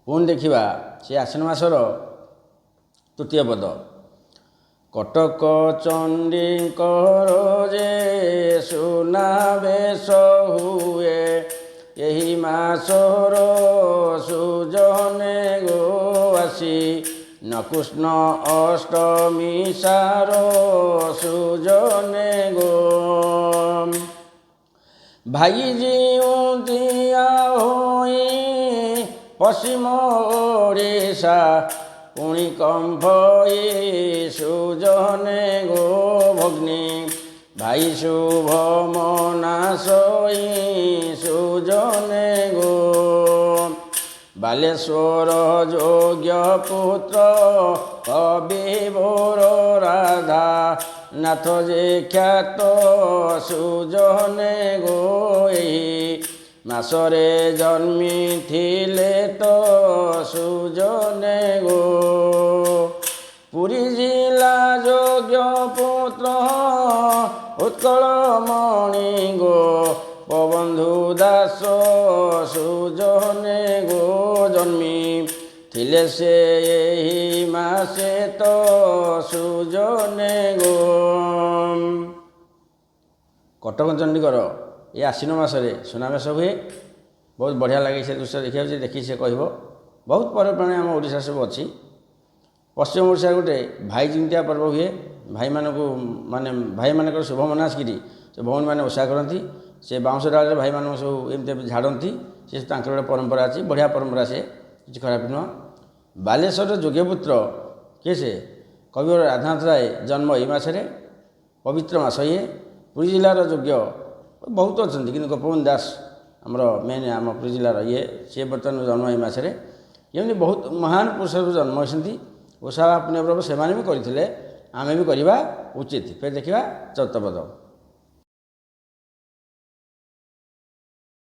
ପୁଣି ଦେଖିବା ସେ ଆଶ୍ୱିନ ମାସର ତୃତୀୟ ପଦ। କଟକ ଚଣ୍ଡୀଙ୍କର ଯେ ସୁନାବେଶ ହୁଏ, ଏହି ମାସର ସୁଜନେ ଗୋ ଆସି, ନକୃଷ୍ଣ ଅଷ୍ଟମୀ ସାର ସୁଜନେ ଗୋ। ଭାଇ ଜିଉଁଦିଆ ହୋଇ ପଶ୍ଚିମ ଓଡ଼ିଶା, ପୁଣି କମ୍ଭଇ ସୁଜନେ ଗୋ ଭଗ୍ନି, ଭାଇ ଶୁଭ ମନାଶଇ ସୁଜନେ ଗୋ। ବାଲେଶ୍ୱର ଯୋଗ୍ୟ ପୁତ୍ର କବିବର ରାଧା, ନାଥ ଯେ ଖ୍ୟାତ ସୁଜନେ ଗୋ। ଏହି ମାସରେ ଜନ୍ମିଥିଲେ ତ ସୁଜନେ ଗୋ। ପୁରୀ ଜିଲ୍ଲା ଯୋଗ୍ୟ ପୁତ୍ର ଉତ୍କଳମଣି ଗୋ, ପବନ୍ଧୁ ଦାସ ସୁଜନେ ଗୋ ଜନ୍ମି, ଥିଲେ ସେ ଏହି ମାସେ ତ ସୁଜନେ ଗୋ। କଟକ ଚଣ୍ଡୀଙ୍କର ଏ ଆଶ୍ୱିନ ମାସରେ ସୁନାବେଶ ହୁଏ। ବହୁତ ବଢ଼ିଆ ଲାଗେ ସେ ଦୃଶ୍ୟ ଦେଖିବାକୁ, ଯେ ଦେଖି ସେ କହିବ। ବହୁତ ପର୍ବପର୍ବାଣି ଆମ ଓଡ଼ିଶା ସବୁ ଅଛି। ପଶ୍ଚିମ ଓଡ଼ିଶାରେ ଗୋଟେ ଭାଇ ଜିଉଁନ୍ତିଆ ପର୍ବ ହୁଏ। ଭାଇମାନଙ୍କୁ ମାନେ ଭାଇମାନଙ୍କର ଶୁଭ ମନାସିକିରି ସେ ଭଉଣୀମାନେ ଓଷା କରନ୍ତି। ସେ ବାଉଁଶ ଡାଳରେ ଭାଇମାନଙ୍କୁ ସବୁ ଏମିତି ଝାଡ଼ନ୍ତି। ସେ ତାଙ୍କର ଗୋଟେ ପରମ୍ପରା ଅଛି, ବଢ଼ିଆ ପରମ୍ପରା, ସେ କିଛି ଖରାପ ନୁହଁ। ବାଲେଶ୍ୱରର ଯୋଗ୍ୟପୁତ୍ର କିଏ? ସେ କବିବର ରାଧାନାଥ ରାୟ ଜନ୍ମ ଏଇ ମାସରେ, ପବିତ୍ର ମାସ ଇଏ। ପୁରୀ ଜିଲ୍ଲାର ଯୋଗ୍ୟ ବହୁତ ଅଛନ୍ତି, କିନ୍ତୁ ଗୋପବନ୍ଧୁ ଦାସ ଆମର ମେନ୍ ଆମ ପୁରୀ ଜିଲ୍ଲାର ସିଏ ବର୍ତ୍ତମାନ ଜନ୍ମ ଏଇ ମାସରେ। ଏମିତି ବହୁତ ମହାନ ପୁରୁଷ ଜନ୍ମ ହୋଇଛନ୍ତି। ଓଷା ପୁଣ୍ୟପର୍ବ ସେମାନେ ବି କରିଥିଲେ, ଆମେ ବି କରିବା ଉଚିତ। ଫେର ଦେଖିବା ଚତୁର୍ଥ ପଦ।